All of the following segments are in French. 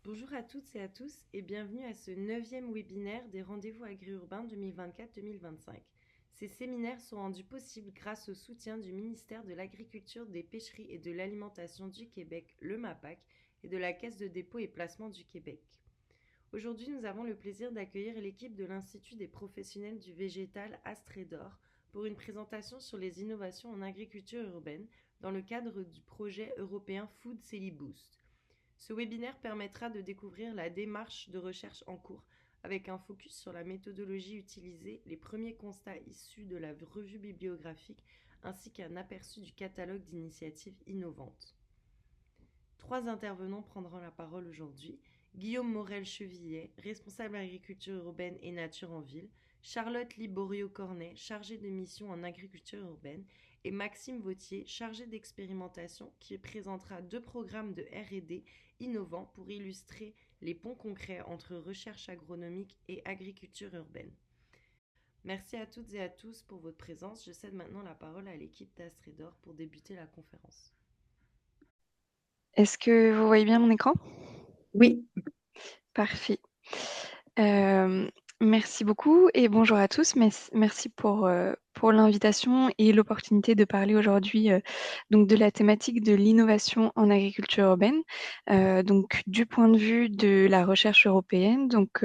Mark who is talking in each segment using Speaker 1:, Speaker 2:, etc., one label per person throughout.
Speaker 1: Bonjour à toutes et à tous et bienvenue à ce 9e webinaire des rendez-vous agri-urbains 2024-2025. Ces séminaires sont rendus possibles grâce au soutien du ministère de l'Agriculture, des Pêcheries et de l'Alimentation du Québec, le MAPAC, et de la Caisse de dépôt et placement du Québec. Aujourd'hui, nous avons le plaisir d'accueillir l'équipe de l'Institut des professionnels du végétal Astrédor pour une présentation sur les innovations en agriculture urbaine dans le cadre du projet européen Food Celi Boost. Ce webinaire permettra de découvrir la démarche de recherche en cours avec un focus sur la méthodologie utilisée, les premiers constats issus de la revue bibliographique ainsi qu'un aperçu du catalogue d'initiatives innovantes. 3 intervenants prendront la parole aujourd'hui. Guillaume Morel-Chevillet, responsable agriculture urbaine et nature en ville, Charlotte Liborio-Cornet, chargée de mission en agriculture urbaine, et Maxime Vautier, chargé d'expérimentation, qui présentera 2 programmes de R&D innovants pour illustrer les ponts concrets entre recherche agronomique et agriculture urbaine. Merci à toutes et à tous pour votre présence. Je cède maintenant la parole à l'équipe d'Astrédor pour débuter la conférence.
Speaker 2: Est-ce que vous voyez bien mon écran?
Speaker 3: Oui.
Speaker 2: Parfait. Merci beaucoup et bonjour à tous. Merci pour l'invitation et l'opportunité de parler aujourd'hui donc de la thématique de l'innovation en agriculture urbaine, donc du point de vue de la recherche européenne. Donc,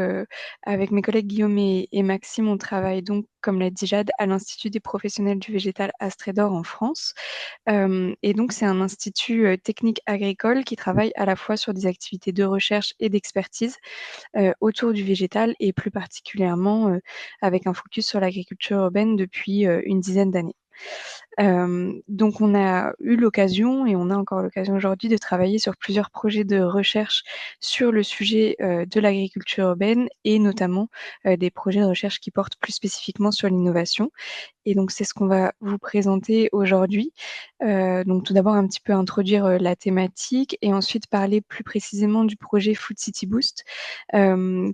Speaker 2: avec mes collègues Guillaume et Maxime, on travaille donc, comme l'a dit Jade, à l'Institut des professionnels du végétal Astrédor en France. Et donc, c'est un institut technique agricole qui travaille à la fois sur des activités de recherche et d'expertise autour du végétal et plus particulièrement avec un focus sur l'agriculture urbaine depuis une dizaine d'années. Donc on a eu l'occasion et on a encore l'occasion aujourd'hui de travailler sur plusieurs projets de recherche sur le sujet de l'agriculture urbaine et notamment des projets de recherche qui portent plus spécifiquement sur l'innovation. Et donc c'est ce qu'on va vous présenter aujourd'hui. Donc tout d'abord un petit peu introduire la thématique et ensuite parler plus précisément du projet Food City Boost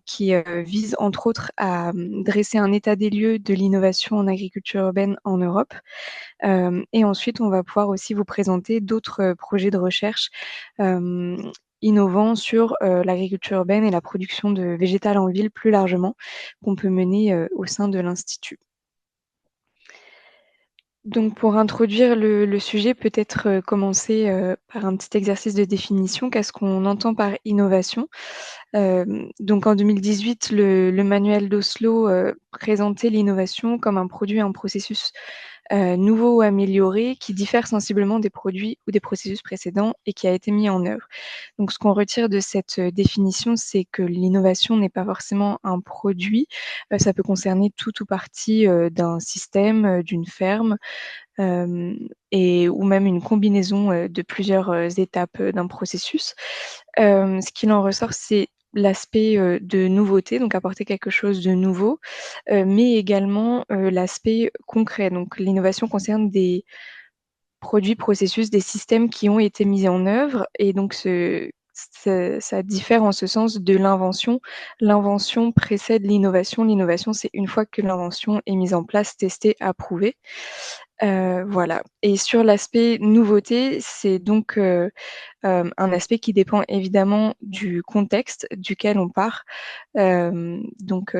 Speaker 2: qui vise entre autres à dresser un état des lieux de l'innovation en agriculture urbaine en Europe. Et ensuite, on va pouvoir aussi vous présenter d'autres projets de recherche innovants sur l'agriculture urbaine et la production de végétal en ville plus largement, qu'on peut mener au sein de l'Institut. Donc pour introduire le sujet, peut-être commencer par un petit exercice de définition. Qu'est-ce qu'on entend par innovation? Donc en 2018, le manuel d'Oslo présentait l'innovation comme un produit, un processus nouveau ou amélioré qui diffère sensiblement des produits ou des processus précédents et qui a été mis en œuvre. Donc ce qu'on retire de cette définition, c'est que l'innovation n'est pas forcément un produit, ça peut concerner tout ou partie d'un système, d'une ferme, ou même une combinaison de plusieurs étapes d'un processus. Ce qu'il en ressort, c'est l'aspect de nouveauté, donc apporter quelque chose de nouveau, mais également l'aspect concret. Donc l'innovation concerne des produits, processus, des systèmes qui ont été mis en œuvre et donc ça diffère en ce sens de l'invention. L'invention précède l'innovation. L'innovation, c'est une fois que l'invention est mise en place, testée, approuvée. Voilà. Et sur l'aspect nouveauté, c'est donc un aspect qui dépend évidemment du contexte duquel on part. Donc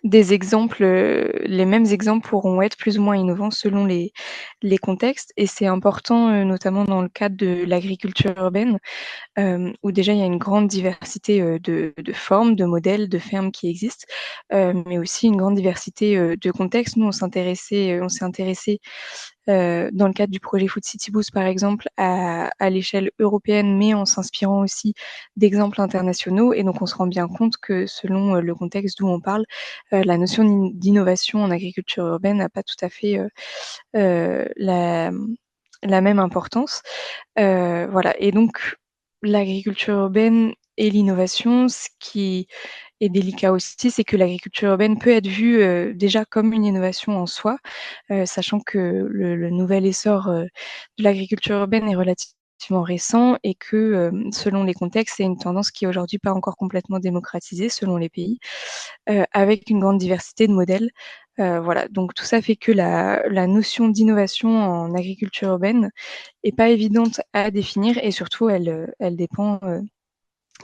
Speaker 2: des exemples, les mêmes exemples pourront être plus ou moins innovants selon les contextes et c'est important, notamment dans le cadre de l'agriculture urbaine, où déjà il y a une grande diversité, de formes, de modèles, de fermes qui existent, mais aussi une grande diversité, de contextes. Nous, on s'est intéressé dans le cadre du projet Food City Boost, par exemple, à l'échelle européenne, mais en s'inspirant aussi d'exemples internationaux. Et donc, on se rend bien compte que selon le contexte d'où on parle, la notion d'innovation en agriculture urbaine n'a pas tout à fait la même importance. Voilà. Et donc, l'agriculture urbaine et l'innovation, ce qui est délicat aussi, c'est que l'agriculture urbaine peut être vue déjà comme une innovation en soi, sachant que le nouvel essor de l'agriculture urbaine est relativement relativement récent et que, selon les contextes, c'est une tendance qui est aujourd'hui pas encore complètement démocratisée selon les pays, avec une grande diversité de modèles. Voilà, donc tout ça fait que la notion d'innovation en agriculture urbaine est pas évidente à définir et surtout elle dépend,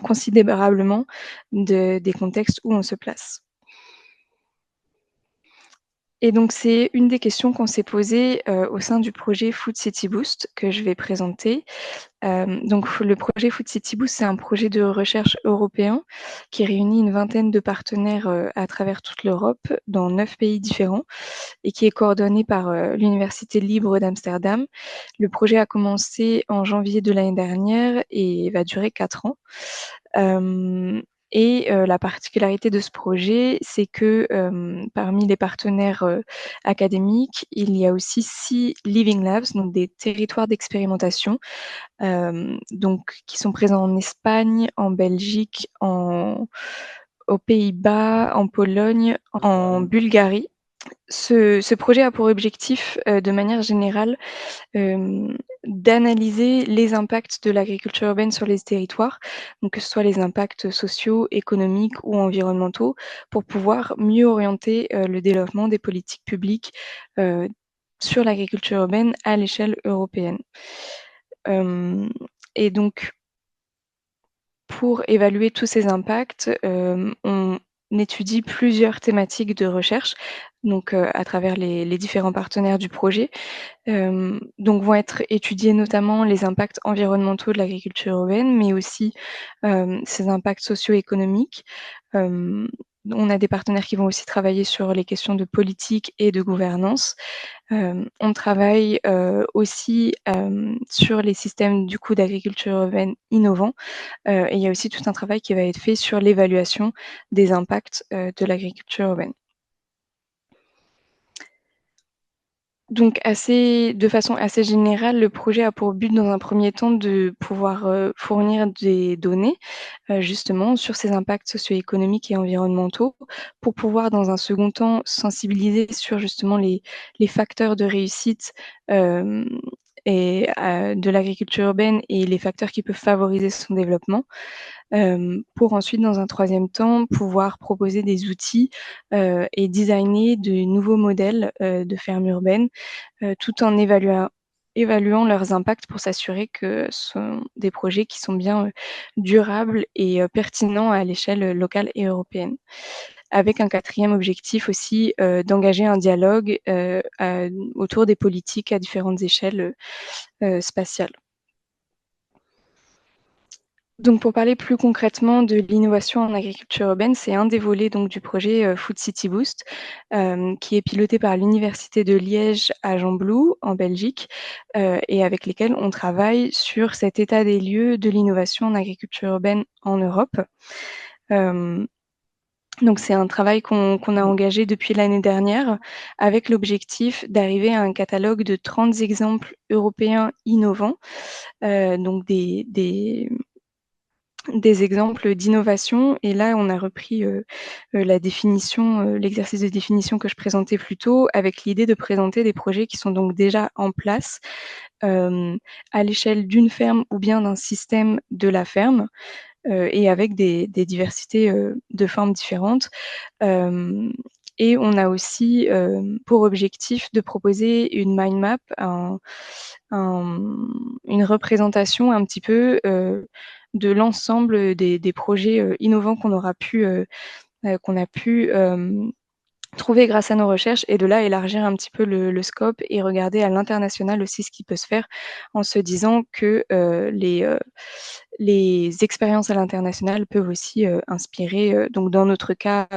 Speaker 2: considérablement des contextes où on se place. Et donc c'est une des questions qu'on s'est posées, au sein du projet Food City Boost que je vais présenter. Donc le projet Food City Boost, c'est un projet de recherche européen qui réunit une vingtaine de partenaires, à travers toute l'Europe, dans 9 pays différents et qui est coordonné par, l'Université libre d'Amsterdam. Le projet a commencé en janvier de l'année dernière et va durer 4 ans. Hem La particularité de ce projet, c'est que, parmi les partenaires, académiques, il y a aussi 6 living labs, donc des territoires d'expérimentation, donc qui sont présents en Espagne, en Belgique, aux Pays-Bas, en Pologne, en Bulgarie. Ce projet a pour objectif, de manière générale, hem, d'analyser les impacts de l'agriculture urbaine sur les territoires, donc que ce soit les impacts sociaux, économiques ou environnementaux, pour pouvoir mieux orienter, le développement des politiques publiques, heu, sur l'agriculture urbaine à l'échelle européenne. Hem et donc pour évaluer tous ces impacts, on étudie plusieurs thématiques de recherche, donc à travers les différents partenaires du projet. Donc vont être étudiés notamment les impacts environnementaux de l'agriculture urbaine, mais aussi, ses impacts socio-économiques. Hem, on a des partenaires qui vont aussi travailler sur les questions de politique et de gouvernance. On travaille, aussi, sur les systèmes du coup d'agriculture urbaine innovants, et il y a aussi tout un travail qui va être fait sur l'évaluation des impacts, de l'agriculture urbaine. Donc de façon assez générale, le projet a pour but dans un premier temps de pouvoir, fournir des données, justement sur ces impacts socio-économiques et environnementaux, pour pouvoir dans un second temps sensibiliser sur justement les facteurs de réussite, hem de l'agriculture urbaine et les facteurs qui peuvent favoriser son développement. Pour ensuite, dans un troisième temps, pouvoir proposer des outils, et designer de nouveaux modèles, de fermes urbaines, tout en évaluant leurs impacts pour s'assurer que ce sont des projets qui sont bien, durables et pertinents à l'échelle, locale et européenne. Avec un quatrième objectif aussi, d'engager un dialogue, autour des politiques à différentes échelles, spatiales. Donc pour parler plus concrètement de l'innovation en agriculture urbaine, c'est un des volets donc du projet, Food City Boost, qui est piloté par l'université de Liège à Gembloux en Belgique, et avec lesquels on travaille sur cet état des lieux de l'innovation en agriculture urbaine en Europe. Hem, donc c'est un travail qu'on a engagé depuis l'année dernière avec l'objectif d'arriver à un catalogue de 30 exemples européens innovants, donc des exemples d'innovation et là, on a repris, la définition, l'exercice de définition que je présentais plus tôt avec l'idée de présenter des projets qui sont donc déjà en place, hem, à l'échelle d'une ferme ou bien d'un système de la ferme, et avec des diversités, de formes différentes. Hem et on a aussi, pour objectif de proposer une mind map, une représentation un petit peu, de l'ensemble des projets, innovants qu'on a pu, trouver grâce à nos recherches et de là élargir un petit peu le scope et regarder à l'international aussi ce qui peut se faire en se disant que, les expériences à l'international peuvent aussi, inspirer, donc dans notre cas,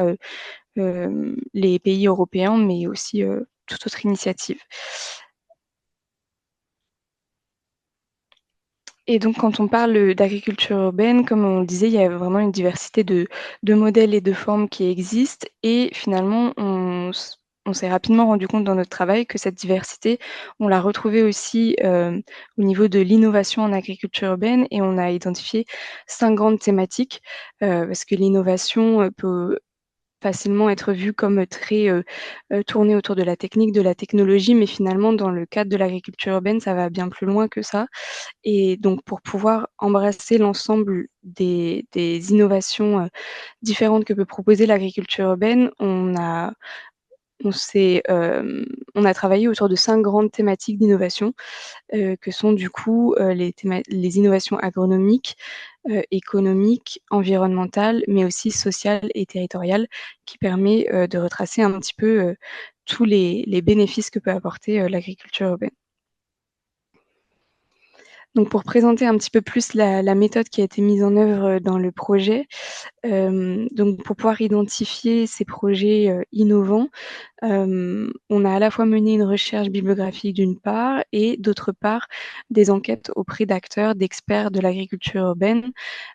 Speaker 2: les pays européens, mais aussi, toute autre initiative. Et donc quand on parle, d'agriculture urbaine, comme on le disait, il y a vraiment une diversité de modèles et de formes qui existent et finalement on s'est rapidement rendu compte dans notre travail que cette diversité, on l'a retrouvée aussi, au niveau de l'innovation en agriculture urbaine et on a identifié 5 grandes thématiques, parce que l'innovation, peut facilement être vu comme très tourné autour de la technique, de la technologie, mais finalement, dans le cadre de l'agriculture urbaine, ça va bien plus loin que ça. Et donc, pour pouvoir embrasser l'ensemble des innovations différentes que peut proposer l'agriculture urbaine, on s'est, on a travaillé autour de 5 grandes thématiques d'innovation, que sont du coup, les innovations agronomiques, économiques, environnementales, mais aussi sociales et territoriales, qui permet, de retracer un petit peu, tous les bénéfices que peut apporter, l'agriculture urbaine. Donc pour présenter un petit peu plus la méthode qui a été mise en œuvre, dans le projet, donc pour pouvoir identifier ces projets, innovants, on a à la fois mené une recherche bibliographique d'une part et d'autre part des enquêtes auprès d'acteurs, d'experts de l'agriculture urbaine,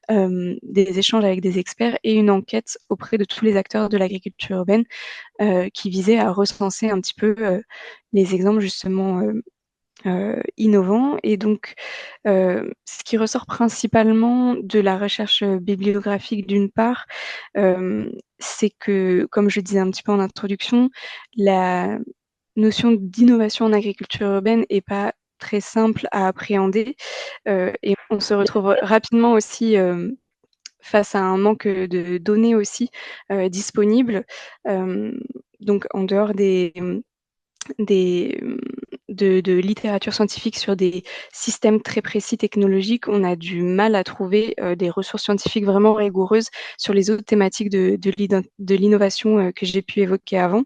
Speaker 2: des échanges avec des experts et une enquête auprès de tous les acteurs de l'agriculture urbaine, qui visait à recenser un petit peu, les exemples justement, innovants. Et donc, ce qui ressort principalement de la recherche, bibliographique d'une part, c'est que, comme je disais un petit peu en introduction, la notion d'innovation en agriculture urbaine est pas très simple à appréhender, et on se retrouve rapidement aussi, face à un manque, de données aussi, disponibles. Hem, donc en dehors des, de littérature scientifique sur des systèmes très précis technologiques, on a du mal à trouver, des ressources scientifiques vraiment rigoureuses sur les autres thématiques de l'innovation, que j'ai pu évoquer avant.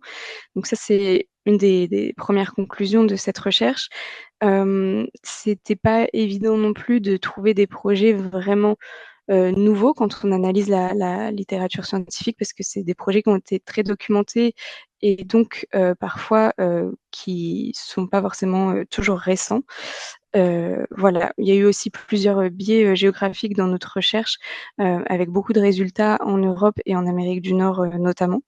Speaker 2: Donc ça, c'est une des 1res conclusions de cette recherche. C'était pas évident non plus de trouver des projets vraiment nouveau quand on analyse la littérature scientifique, parce que c'est des projets qui ont été très documentés et donc parfois qui sont pas forcément toujours récents. Voilà, il y a eu aussi plusieurs biais géographiques dans notre recherche, avec beaucoup de résultats en Europe et en Amérique du Nord, notamment.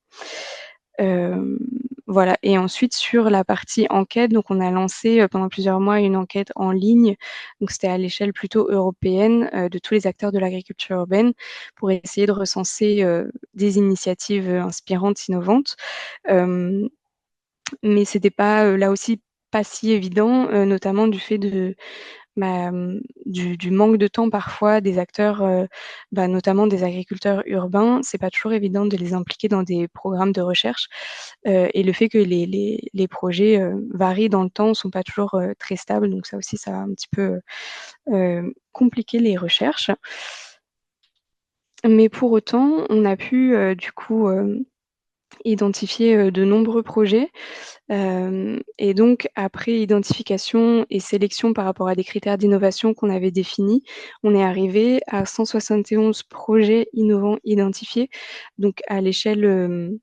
Speaker 2: Hem, voilà. Et ensuite sur la partie enquête, donc on a lancé, pendant plusieurs mois une enquête en ligne, donc c'était à l'échelle plutôt européenne, de tous les acteurs de l'agriculture urbaine pour essayer de recenser, des initiatives, inspirantes, innovantes. Hem, mais c'était pas, là aussi, pas si évident, notamment du fait du manque de temps parfois des acteurs, notamment des agriculteurs urbains. C'est pas toujours évident de les impliquer dans des programmes de recherche, et le fait que les projets, varient dans le temps, sont pas toujours, très stables, donc ça aussi, ça a un petit peu, compliqué les recherches. Mais pour autant, on a pu, du coup, identifier, de nombreux projets. Et donc après identification et sélection par rapport à des critères d'innovation qu'on avait définis, on est arrivé à 171 projets innovants identifiés. Donc à l'échelle,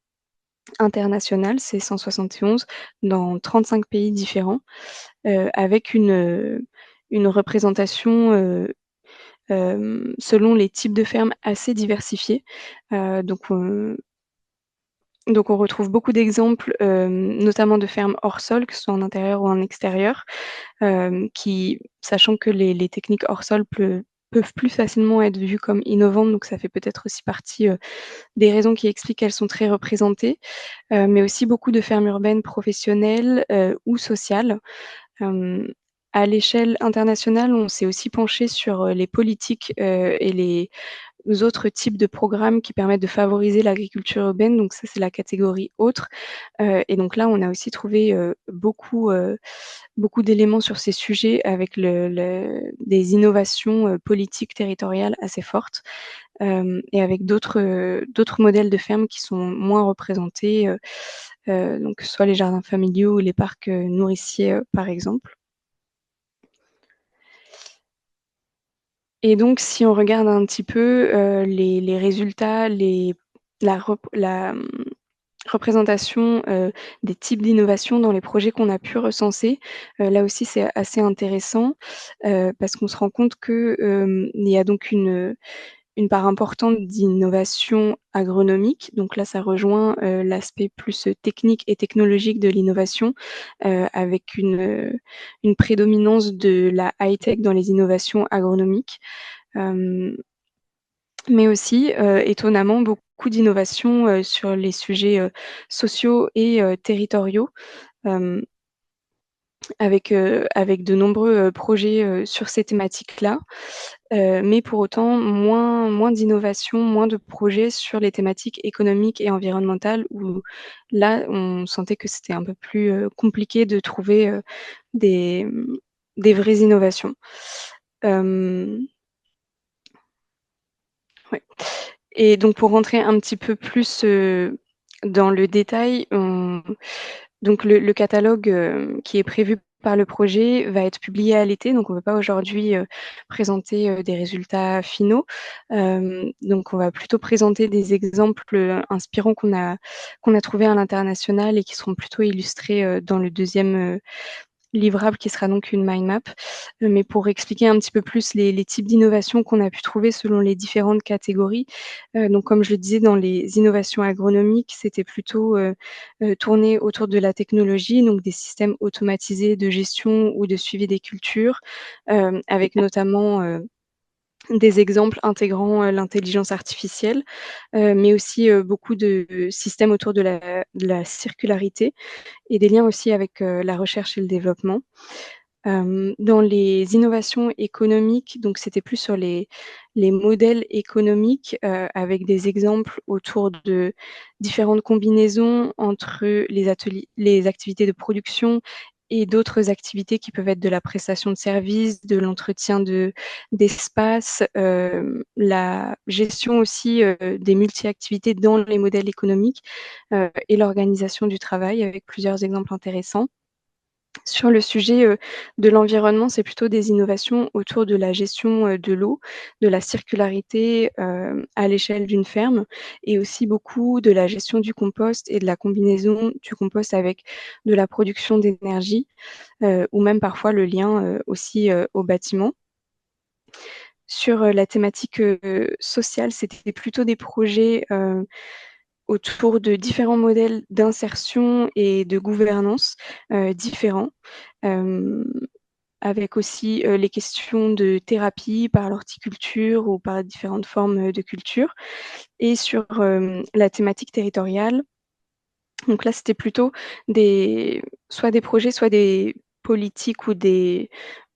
Speaker 2: internationale, c'est 171 dans 35 pays différents, avec une représentation, selon les types de fermes assez diversifiées. Donc on retrouve beaucoup d'exemples, notamment de fermes hors sol, que ce soit en intérieur ou en extérieur, qui sachant que les techniques hors sol peuvent plus facilement être vues comme innovantes, donc ça fait peut-être aussi partie, des raisons qui expliquent qu'elles sont très représentées, mais aussi beaucoup de fermes urbaines professionnelles, ou sociales. Hem, à l'échelle internationale, on s'est aussi penché sur, les politiques, et les autres types de programmes qui permettent de favoriser l'agriculture urbaine, donc ça, c'est la catégorie autres, et donc là, on a aussi trouvé, beaucoup d'éléments sur ces sujets avec des innovations, politiques territoriales assez fortes, et avec d'autres modèles de fermes qui sont moins représentés, donc que ce soit les jardins familiaux ou les parcs, nourriciers, par exemple. Et donc si on regarde un petit peu, les résultats, la représentation, des types d'innovations dans les projets qu'on a pu recenser, là aussi c'est assez intéressant, parce qu'on se rend compte que, il y a donc une part importante d'innovation agronomique. Donc là, ça rejoint, l'aspect plus, technique et technologique de l'innovation, avec une prédominance de la high-tech dans les innovations agronomiques. Hem mais aussi, étonnamment, beaucoup d'innovations, sur les sujets, sociaux et territoriaux, hem, avec de nombreux, projets, sur ces thématiques-là, mais pour autant moins d'innovations, moins de projets sur les thématiques économiques et environnementales où là, on sentait que c'était un peu plus, compliqué de trouver, des, des vraies innovations. Hem, ouais. Et donc pour rentrer un petit peu plus, dans le détail, donc le catalogue, qui est prévu par le projet va être publié à l'été, donc on ne peut pas aujourd'hui, présenter, des résultats finaux. Donc on va plutôt présenter des exemples, inspirants qu'on a trouvés à l'international et qui seront plutôt illustrés, dans le deuxième livrable qui sera donc une mind map. Mais pour expliquer un petit peu plus les types d'innovations qu'on a pu trouver selon les différentes catégories, donc comme je le disais dans les innovations agronomiques, c'était plutôt, tourné autour de la technologie, donc des systèmes automatisés de gestion ou de suivi des cultures, avec notamment, des exemples intégrant, l'intelligence artificielle, mais aussi, beaucoup de systèmes autour de la circularité et des liens aussi avec, la recherche et le développement. Dans les innovations économiques, donc c'était plus sur les modèles économiques, avec des exemples autour de différentes combinaisons entre les activités de production et d'autres activités qui peuvent être de la prestation de services, de l'entretien d'espace, la gestion aussi, des multi-activités dans les modèles économiques, et l'organisation du travail avec plusieurs exemples intéressants. Sur le sujet, de l'environnement, c'est plutôt des innovations autour de la gestion, de l'eau, de la circularité, à l'échelle d'une ferme et aussi beaucoup de la gestion du compost et de la combinaison du compost avec de la production d'énergie, ou même parfois le lien, aussi, au bâtiment. Sur, la thématique, sociale, c'était plutôt des projets, autour de différents modèles d'insertion et de gouvernance, différents. Hem, Avec aussi, les questions de thérapie par l'horticulture ou par différentes formes, de culture et sur, la thématique territoriale, donc là, c'était plutôt soit des projets, soit des politiques ou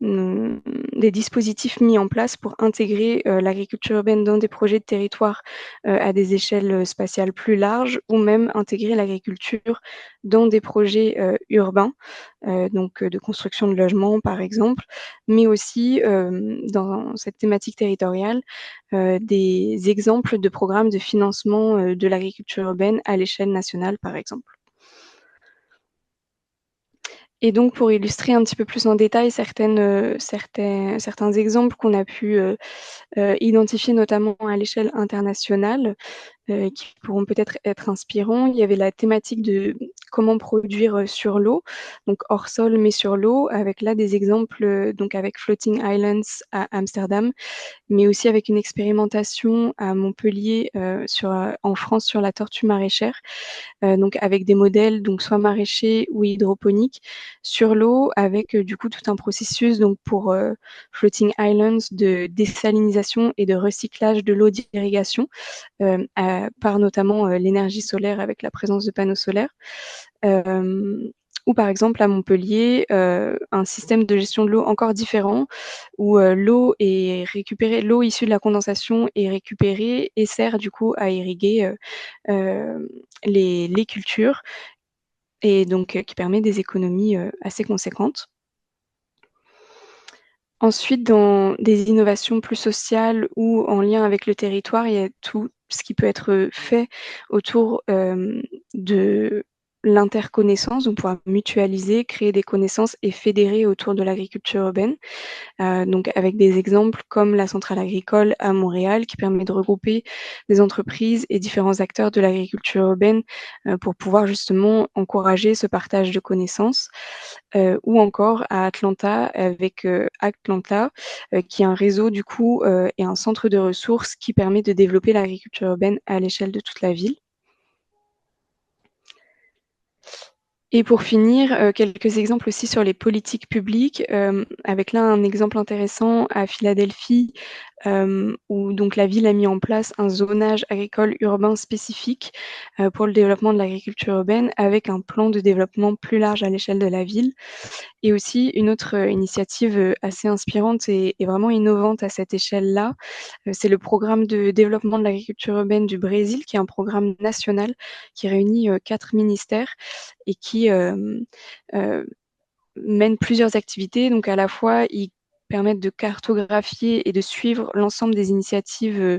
Speaker 2: mmh, des dispositifs mis en place pour intégrer, l'agriculture urbaine dans des projets de territoire, à des échelles, spatiales plus larges ou même intégrer l'agriculture dans des projets, urbains, donc de construction de logements, par exemple, mais aussi, dans cette thématique territoriale, des exemples de programmes de financement, de l'agriculture urbaine à l'échelle nationale, par exemple. Et donc pour illustrer un petit peu plus en détail certains exemples qu'on a pu, identifier notamment à l'échelle internationale, qui pourront peut-être être inspirants. Il y avait la thématique de comment produire, sur l'eau, donc hors sol mais sur l'eau, avec là des exemples, donc avec Floating Islands à Amsterdam, mais aussi avec une expérimentation à Montpellier, en France sur la tortue maraîchère. Donc avec des modèles donc soit maraîchers ou hydroponiques sur l'eau avec, du coup tout un processus donc pour, Floating Islands de désalinisation et de recyclage de l'eau d'irrigation, par notamment, l'énergie solaire avec la présence de panneaux solaires. Hem, ou par exemple à Montpellier, un système de gestion de l'eau encore différent où, l'eau issue de la condensation est récupérée et sert du coup à irriguer, les cultures et donc qui permet des économies, assez conséquentes. Ensuite, dans des innovations plus sociales ou en lien avec le territoire, il y a tout ce qui peut être, fait autour, de l'interconnaissance, donc pouvoir mutualiser, créer des connaissances et fédérer autour de l'agriculture urbaine. Donc avec des exemples comme la centrale agricole à Montréal qui permet de regrouper des entreprises et différents acteurs de l'agriculture urbaine, pour pouvoir justement encourager ce partage de connaissances. Ou encore à Atlanta avec, Atlanta, qui est un réseau du coup, et un centre de ressources qui permet de développer l'agriculture urbaine à l'échelle de toute la ville. Et pour finir, quelques exemples aussi sur les politiques publiques, avec là un exemple intéressant à Philadelphie, où donc la ville a mis en place un zonage agricole urbain spécifique pour le développement de l'agriculture urbaine avec un plan de développement plus large à l'échelle de la ville. Et aussi une autre initiative assez inspirante et vraiment innovante à cette échelle-là, c'est le programme de développement de l'agriculture urbaine du Brésil, qui est un programme national qui réunit 4 ministères et qui mène plusieurs activités. Donc à la fois, ils permettent de cartographier et de suivre l'ensemble des initiatives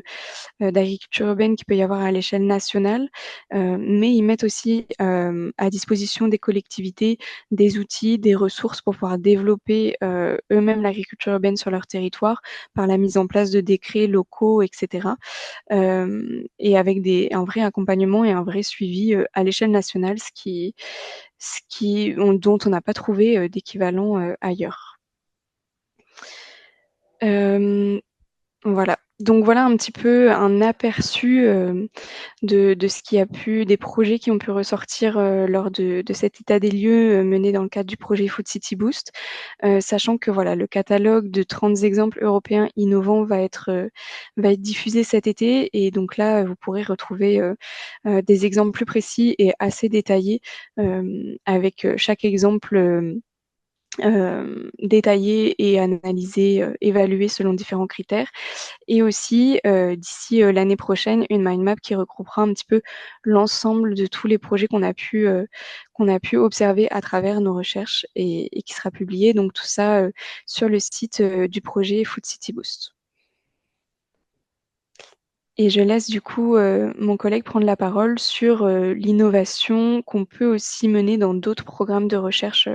Speaker 2: d'agriculture urbaine qu'il peut y avoir à l'échelle nationale, mais ils mettent aussi à disposition des collectivités des outils, des ressources pour pouvoir développer eux-mêmes l'agriculture urbaine sur leur territoire par la mise en place de décrets locaux, etc. Et avec un vrai accompagnement et un vrai suivi à l'échelle nationale, dont on n'a pas trouvé d'équivalent ailleurs. Euh, voilà. Donc voilà un petit peu un aperçu de ce qui a pu, des projets qui ont pu ressortir lors de cet état des lieux mené dans le cadre du projet Food City Boost, sachant que voilà, le catalogue de 30 exemples européens innovants va être diffusé cet été. Et donc là, vous pourrez retrouver des exemples plus précis et assez détaillés avec chaque exemple. Détaillé et analysé, évalué selon différents critères. Et aussi, d'ici l'année prochaine, une mind map qui regroupera un petit peu l'ensemble de tous les projets qu'on a pu observer à travers nos recherches et qui sera publiée. Donc tout ça sur le site du projet Food City Boost. Et je laisse du coup mon collègue prendre la parole sur l'innovation qu'on peut aussi mener dans d'autres programmes de recherche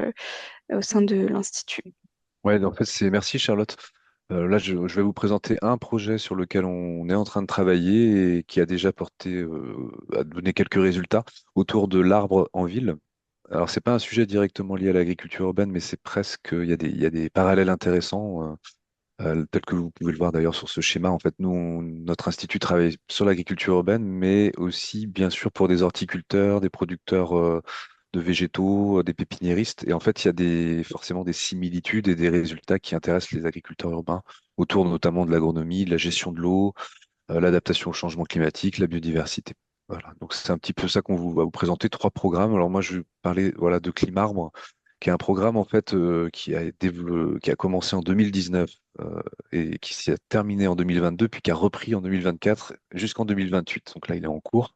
Speaker 2: au sein de l'Institut.
Speaker 3: Ouais, en fait, merci Charlotte. Là, je vais vous présenter un projet sur lequel on est en train de travailler et qui a déjà a donné quelques résultats autour de l'arbre en ville. Alors, c'est pas un sujet directement lié à l'agriculture urbaine, mais c'est presque, il y a des parallèles intéressants, tels que vous pouvez le voir d'ailleurs sur ce schéma. En fait, notre institut travaille sur l'agriculture urbaine, mais aussi, bien sûr, pour des horticulteurs, des producteurs, de végétaux, des pépiniéristes. Et en fait, il y a forcément des similitudes et des résultats qui intéressent les agriculteurs urbains autour notamment de l'agronomie, de la gestion de l'eau, l'adaptation au changement climatique, la biodiversité. Voilà. Donc c'est un petit peu ça va vous présenter trois programmes. Alors moi, je vais parler voilà de Climarbre, qui est un programme en fait qui a commencé en 2019 et qui s'est terminé en 2022, puis qui a repris en 2024 jusqu'en 2028. Donc là, il est en cours.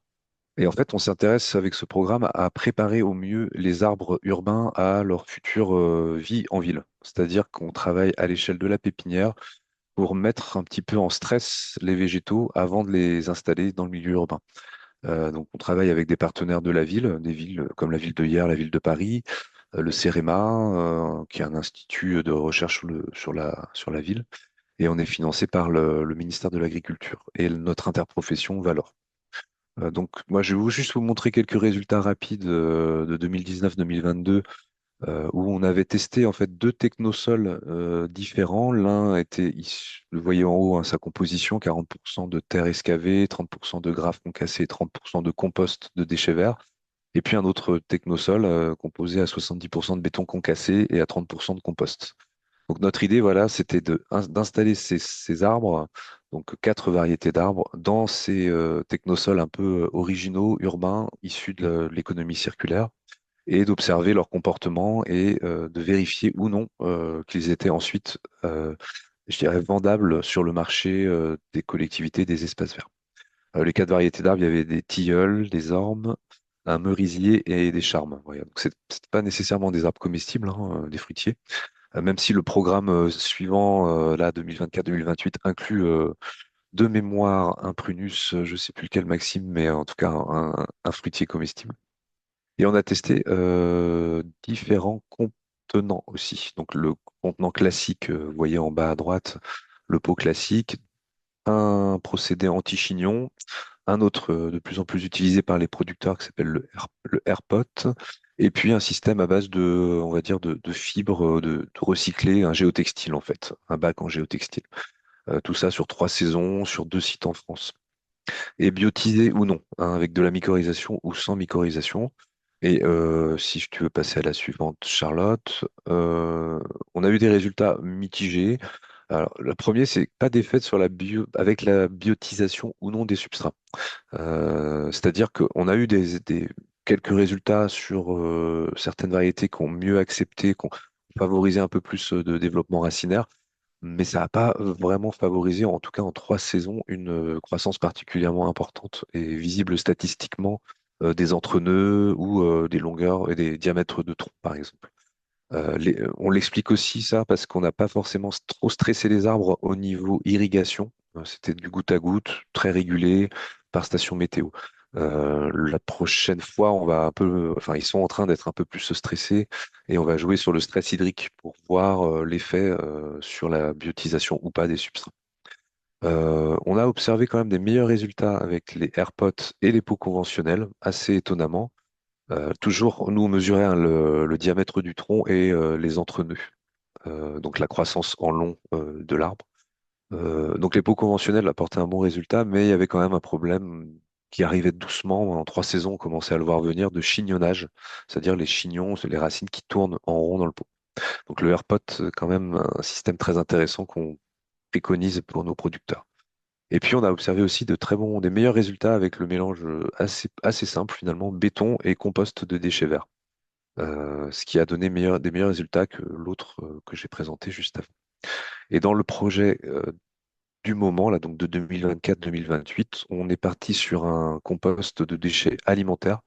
Speaker 3: Et en fait, on s'intéresse avec ce programme à préparer au mieux les arbres urbains à leur future vie en ville. C'est-à-dire qu'on travaille à l'échelle de la pépinière pour mettre un petit peu en stress les végétaux avant de les installer dans le milieu urbain. Donc, on travaille avec des partenaires de la ville, des villes comme la ville de Hyères, la ville de Paris, le CEREMA, qui est un institut de recherche sur la ville. Et on est financé par le ministère de l'Agriculture et notre interprofession Valor. Donc, moi, je vais juste vous montrer quelques résultats rapides de 2019-2022 où on avait testé en fait deux technosols différents. L'un était, vous voyez en haut, hein, sa composition, 40% de terre escavée, 30% de graves concassés, 30% de compost de déchets verts. Et puis un autre technosol composé à 70% de béton concassé et à 30% de compost. Donc notre idée, voilà, c'était d'installer ces arbres, donc quatre variétés d'arbres, dans ces technosols un peu originaux, urbains, issus de l'économie circulaire, et d'observer leur comportement et de vérifier ou non qu'ils étaient ensuite, je dirais, vendables sur le marché des collectivités, des espaces verts. Les quatre variétés d'arbres, il y avait des tilleuls, des ormes, un merisier et des charmes. Voilà. Donc c'est pas nécessairement des arbres comestibles, hein, des fruitiers. Même si le programme suivant, là, 2024-2028, inclut de mémoire un prunus, je ne sais plus lequel, Maxime, mais en tout cas un fruitier comestible. Et on a testé différents contenants aussi. Donc le contenant classique, vous voyez en bas à droite, le pot classique, un procédé anti-chignon, un autre de plus en plus utilisé par les producteurs qui s'appelle le AirPot, et puis un système à base de, on va dire, de fibres de recyclées, un géotextile en fait, un bac en géotextile. Tout ça sur 3 saisons, sur 2 sites en France. Et biotisé ou non, hein, avec de la mycorhisation ou sans mycorhisation. Et si tu veux passer à la suivante, Charlotte, on a eu des résultats mitigés. Alors, le premier, c'est pas d'effet sur avec la biotisation ou non des substrats. C'est-à-dire qu'on a eu quelques résultats sur certaines variétés qui ont mieux accepté, qui ont favorisé un peu plus de développement racinaire, mais ça n'a pas vraiment favorisé, en tout cas en 3 saisons, une croissance particulièrement importante et visible statistiquement des entre-nœuds ou des longueurs et des diamètres de tronc, par exemple. On l'explique aussi ça parce qu'on n'a pas forcément trop stressé les arbres au niveau irrigation. C'était du goutte à goutte, très régulé par station météo. La prochaine fois, enfin, ils sont en train d'être un peu plus stressés et on va jouer sur le stress hydrique pour voir l'effet sur la biotisation ou pas des substrats. On a observé quand même des meilleurs résultats avec les airpots et les pots conventionnels, assez étonnamment. Toujours, nous, on mesurait le diamètre du tronc et les entre-nœuds, donc la croissance en long de l'arbre. Donc les pots conventionnels apportaient un bon résultat, mais il y avait quand même un problème qui arrivait doucement. En 3 saisons, on commençait à le voir venir de chignonnage, c'est-à-dire les chignons, c'est les racines qui tournent en rond dans le pot. Donc le airpot, quand même un système très intéressant qu'on préconise pour nos producteurs. Et puis on a observé aussi des meilleurs résultats avec le mélange assez simple finalement, béton et compost de déchets verts. Ce qui a donné des meilleurs résultats que l'autre que j'ai présenté juste avant. Et dans le projet du moment, là, donc de 2024-2028, on est parti sur un compost de déchets alimentaires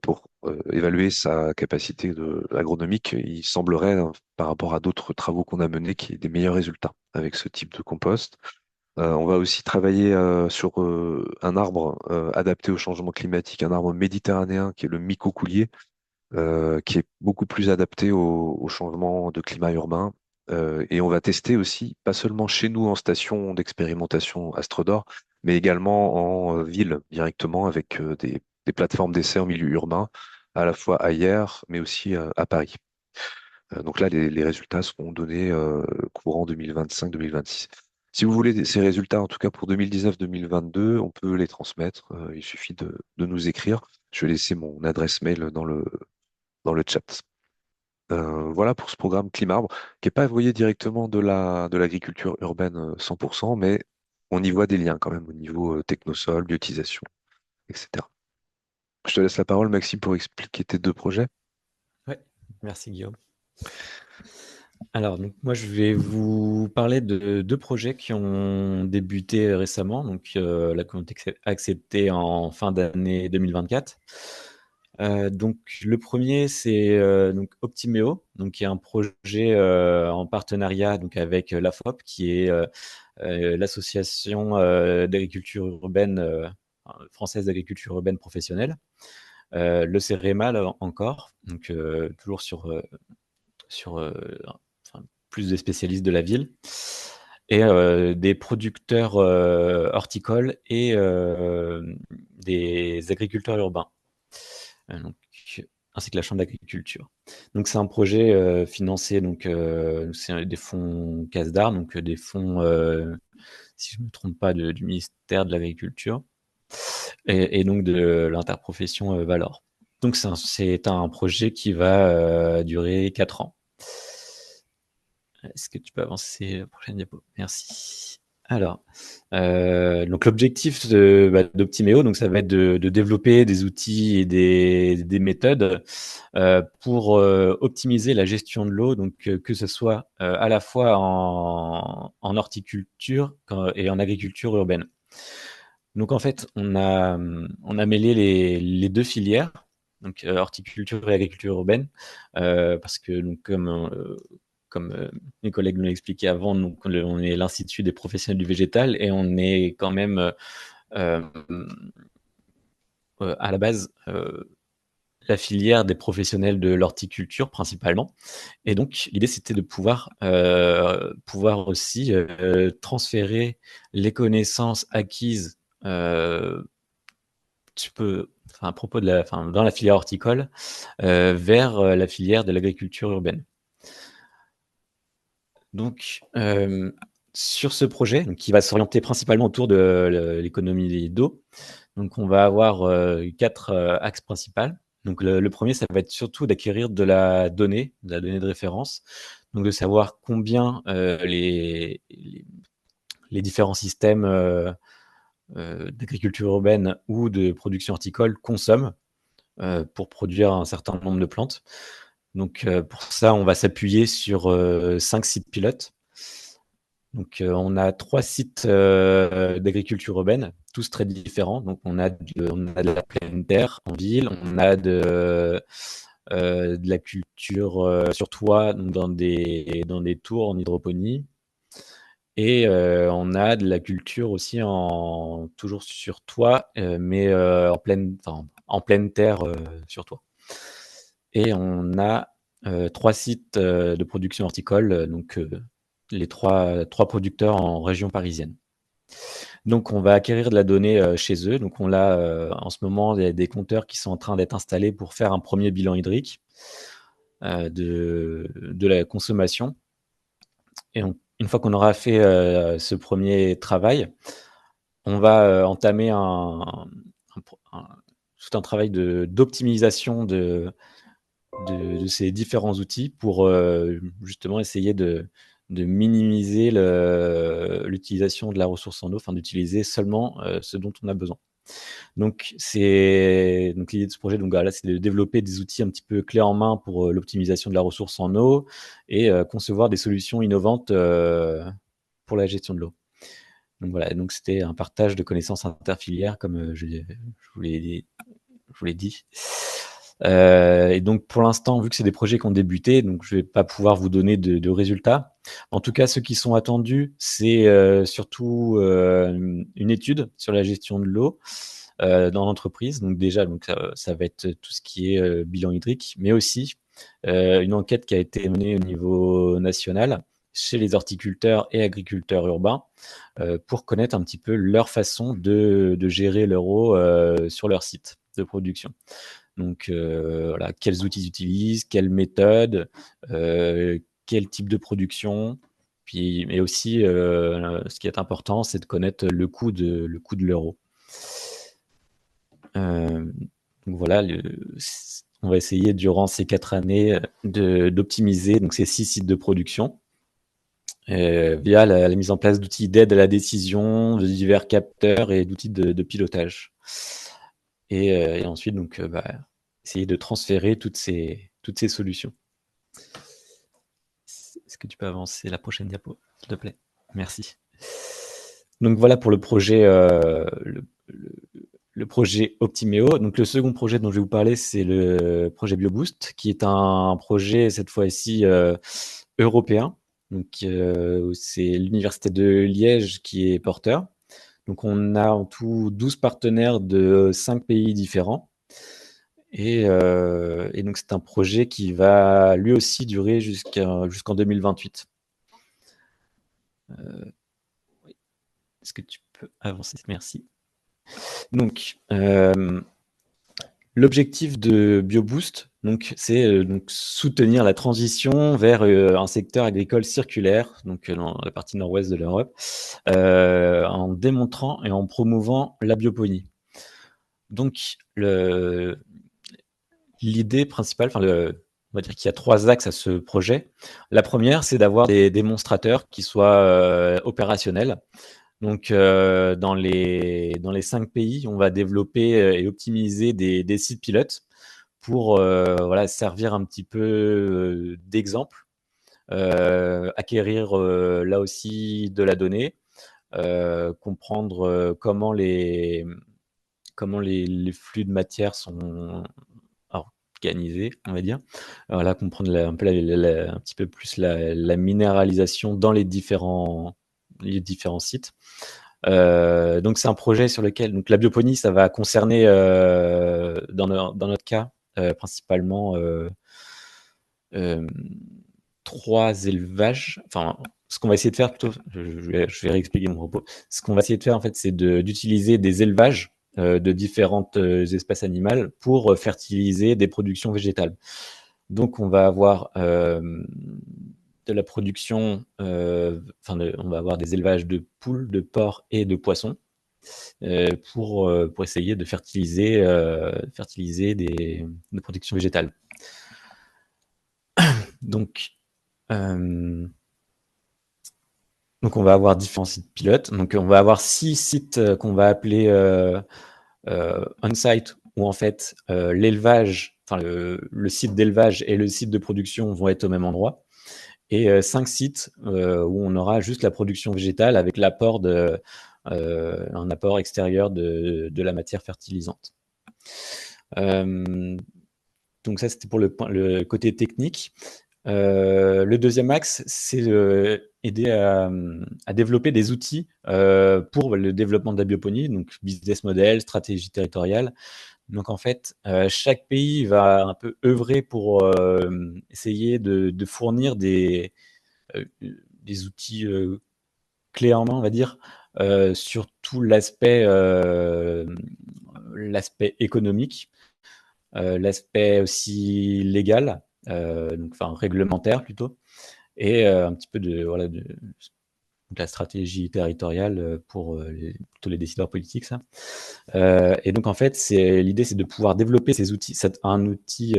Speaker 3: pour évaluer sa capacité agronomique. Il semblerait, hein, par rapport à d'autres travaux qu'on a menés, qu'il y ait des meilleurs résultats avec ce type de compost. On va aussi travailler sur un arbre adapté au changement climatique, un arbre méditerranéen qui est le micocoulier, qui est beaucoup plus adapté au changement de climat urbain. Et on va tester aussi, pas seulement chez nous en station d'expérimentation Astrodor, mais également en ville directement avec des plateformes d'essai en milieu urbain, à la fois ailleurs, mais aussi à Paris. Donc là, les résultats seront donnés courant 2025-2026. Si vous voulez ces résultats, en tout cas pour 2019-2022, on peut les transmettre. Il suffit de nous écrire. Je vais laisser mon adresse mail dans le chat. Voilà pour ce programme Climarbre, qui n'est pas voyé directement de l'agriculture urbaine 100%, mais on y voit des liens quand même au niveau technosol, biotisation, etc. Je te laisse la parole, Maxime, pour expliquer tes 2 projets.
Speaker 4: Ouais, merci Guillaume. Alors, donc, moi, je vais vous parler de 2 projets qui ont débuté récemment, donc là, qui ont été acceptés en fin d'année 2024. Donc, le premier, c'est donc Optiméo, donc qui est un projet en partenariat donc avec l'AFOP, qui est l'association d'agriculture urbaine française d'agriculture urbaine professionnelle. Le CEREMAL encore, donc toujours sur enfin, plus de spécialistes de la ville, et des producteurs horticoles et des agriculteurs urbains, donc, ainsi que la Chambre d'agriculture. Donc c'est un projet financé, donc c'est des fonds CASDAR, donc des fonds, si je ne me trompe pas, du ministère de l'Agriculture et donc de l'interprofession Valor. Donc c'est un projet qui va durer 4 ans. Est-ce que tu peux avancer la prochaine diapo? Merci. Alors, donc l'objectif d'Optiméo, donc ça va être de développer des outils et des méthodes pour optimiser la gestion de l'eau, donc que ce soit à la fois en horticulture et en agriculture urbaine. Donc en fait, on a mêlé les 2 filières, donc horticulture et agriculture urbaine, parce que donc, comme mes collègues l'ont expliqué avant, donc on est l'Institut des professionnels du végétal et on est quand même à la base la filière des professionnels de l'horticulture principalement. Et donc l'idée c'était de pouvoir aussi transférer les connaissances acquises à propos dans la filière horticole vers la filière de l'agriculture urbaine. Donc, sur ce projet, donc, qui va s'orienter principalement autour de l'économie d'eau, donc on va avoir 4 axes principaux. Donc le premier, ça va être surtout d'acquérir de la donnée de référence. donc de savoir combien les différents systèmes d'agriculture urbaine ou de production horticole consomment pour produire un certain nombre de plantes. Donc pour ça, on va s'appuyer sur 5 sites pilotes. Donc on a 3 sites d'agriculture urbaine, tous très différents. Donc on a de la pleine terre en ville, on a de la culture sur toit, donc dans des tours en hydroponie. Et on a de la culture aussi toujours sur toit, mais en pleine terre sur toit. Et on a 3 sites de production horticole, donc les trois producteurs en région parisienne. Donc on va acquérir de la donnée chez eux. Donc on a en ce moment des compteurs qui sont en train d'être installés pour faire un premier bilan hydrique de la consommation. Et une fois qu'on aura fait ce premier travail, on va entamer tout un travail d'optimisation de ces différents outils pour justement essayer de minimiser l'utilisation de la ressource en eau, enfin d'utiliser seulement ce dont on a besoin. Donc l'idée de ce projet, là, c'est de développer des outils un petit peu clés en main pour l'optimisation de la ressource en eau et concevoir des solutions innovantes pour la gestion de l'eau. Donc voilà, donc c'était un partage de connaissances interfilières, comme je vous l'ai dit. Et donc pour l'instant, vu que c'est des projets qui ont débuté, donc je vais pas pouvoir vous donner de résultats. En tout cas, ceux qui sont attendus, c'est surtout une étude sur la gestion de l'eau dans l'entreprise. Donc déjà, ça va être tout ce qui est bilan hydrique, mais aussi une enquête qui a été menée au niveau national chez les horticulteurs et agriculteurs urbains pour connaître un petit peu leur façon de gérer leur eau sur leur site de production. Donc voilà, quels outils ils utilisent, quelles méthodes, quel type de production. Puis, mais aussi, ce qui est important, c'est de connaître le coût de leur eau. Donc voilà, on va essayer durant ces 4 années d'optimiser donc ces 6 sites de production via la mise en place d'outils d'aide à la décision, de divers capteurs et d'outils de pilotage. Et ensuite, donc, essayer de transférer toutes ces solutions. Est-ce que tu peux avancer la prochaine diapo, s'il te plaît? Merci. Donc voilà pour le projet, le projet Optiméo. Donc le second projet dont je vais vous parler, c'est le projet BioBoost, qui est un projet cette fois-ci européen. Donc c'est l'université de Liège qui est porteur. Donc on a en tout 12 partenaires de 5 pays différents. Et donc c'est un projet qui va lui aussi durer jusqu'en 2028. Oui. Est-ce que tu peux avancer? Merci. Donc l'objectif de BioBoost, c'est soutenir la transition vers un secteur agricole circulaire, donc dans la partie nord-ouest de l'Europe, en démontrant et en promouvant la bioponie. Donc l'idée principale, on va dire qu'il y a 3 axes à ce projet. La première, c'est d'avoir des démonstrateurs qui soient opérationnels. Donc, dans les 5 pays, on va développer et optimiser des sites pilotes pour servir un petit peu d'exemple, acquérir là aussi de la donnée, comprendre comment les flux de matière sont organisés, on va dire. Voilà, comprendre un petit peu plus la minéralisation dans les différents sites. Donc c'est un projet sur lequel la bioponie, ça va concerner dans notre cas principalement 3 élevages. Enfin, ce qu'on va essayer de faire plutôt, je vais réexpliquer mon propos. Ce qu'on va essayer de faire en fait, c'est d'utiliser des élevages de différentes espèces animales pour fertiliser des productions végétales. Donc on va avoir de la production, on va avoir des élevages de poules, de porcs et de poissons pour essayer de fertiliser des productions végétales. Donc Donc, on va avoir différents sites pilotes. Donc, on va avoir 6 sites qu'on va appeler on-site, où en fait l'élevage, enfin le site d'élevage et le site de production vont être au même endroit. Et 5 sites où on aura juste la production végétale avec l'apport un apport extérieur de la matière fertilisante. Donc ça, c'était pour le côté technique. Le deuxième axe, c'est aider à développer des outils pour le développement de la bioponie, donc business model, stratégie territoriale. Donc en fait, chaque pays va un peu œuvrer pour essayer de fournir des outils clés en main, on va dire, sur tout l'aspect économique, l'aspect aussi légal, donc enfin réglementaire plutôt, et un petit peu de la stratégie territoriale pour plutôt les décideurs politiques, ça. Et donc en fait, l'idée, c'est de pouvoir développer ces outils, un outil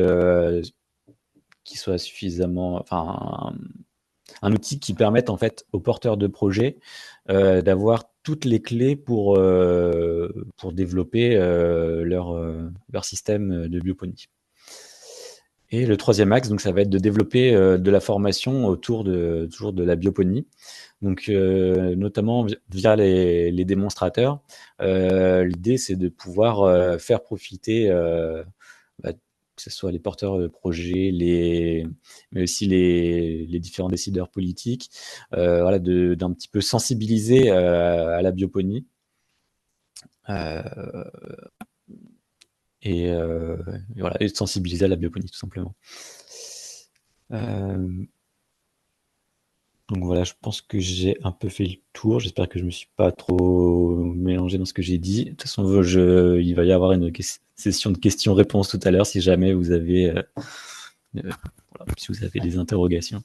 Speaker 4: qui soit suffisamment, enfin un outil qui permette en fait aux porteurs de projets d'avoir toutes les clés pour développer leur système de bioponie. Et le troisième axe, donc, ça va être de développer de la formation autour toujours de la bioponie, donc notamment via les démonstrateurs. L'idée, c'est de pouvoir faire profiter bah, que ce soit les porteurs de projets, mais aussi les différents décideurs politiques, voilà, d'un petit peu sensibiliser à la bioponie. Et voilà, et de sensibiliser à la bioponie, tout simplement. Donc voilà, je pense que j'ai un peu fait le tour. J'espère que je me suis pas trop mélangé dans ce que j'ai dit. De toute façon, il va y avoir une session de questions-réponses tout à l'heure si jamais vous avez, si vous avez des interrogations.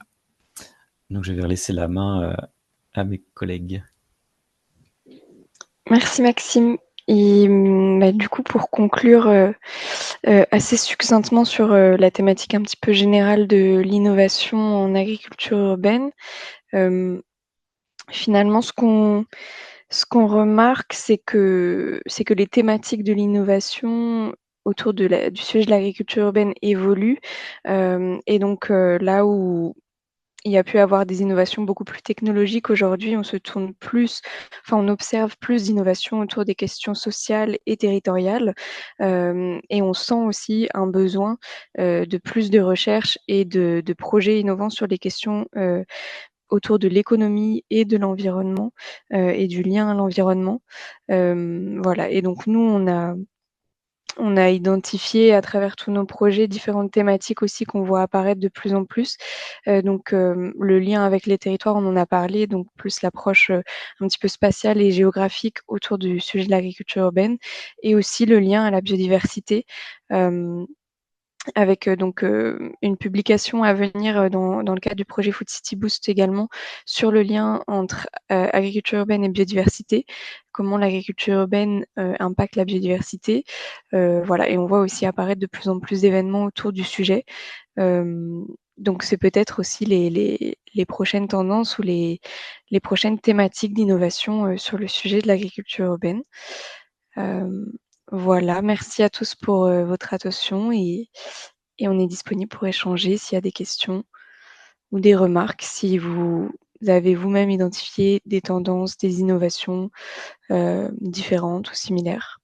Speaker 4: Donc je vais laisser la main à mes collègues.
Speaker 2: Merci Maxime. Et du coup, pour conclure assez succinctement sur la thématique un petit peu générale de l'innovation en agriculture urbaine, finalement, ce qu'on remarque, c'est que les thématiques de l'innovation autour du sujet de l'agriculture urbaine évoluent. Et donc, là où il y a pu avoir des innovations beaucoup plus technologiques, aujourd'hui, on observe plus d'innovations autour des questions sociales et territoriales. Et on sent aussi un besoin de plus de recherche et de projets innovants sur les questions autour de l'économie et de l'environnement et du lien à l'environnement. Voilà. Et donc nous, on a identifié à travers tous nos projets différentes thématiques aussi qu'on voit apparaître de plus en plus. Donc le lien avec les territoires, on en a parlé, donc plus l'approche un petit peu spatiale et géographique autour du sujet de l'agriculture urbaine, et aussi le lien à la biodiversité. Avec donc une publication à venir dans le cadre du projet Food City Boost également, sur le lien entre agriculture urbaine et biodiversité, comment l'agriculture urbaine impacte la biodiversité. Voilà, et on voit aussi apparaître de plus en plus d'événements autour du sujet. Donc c'est peut-être aussi les prochaines tendances ou les prochaines thématiques d'innovation sur le sujet de l'agriculture urbaine. Voilà, merci à tous pour votre attention, et on est disponible pour échanger s'il y a des questions ou des remarques, si vous avez vous-même identifié des tendances, des innovations différentes ou similaires.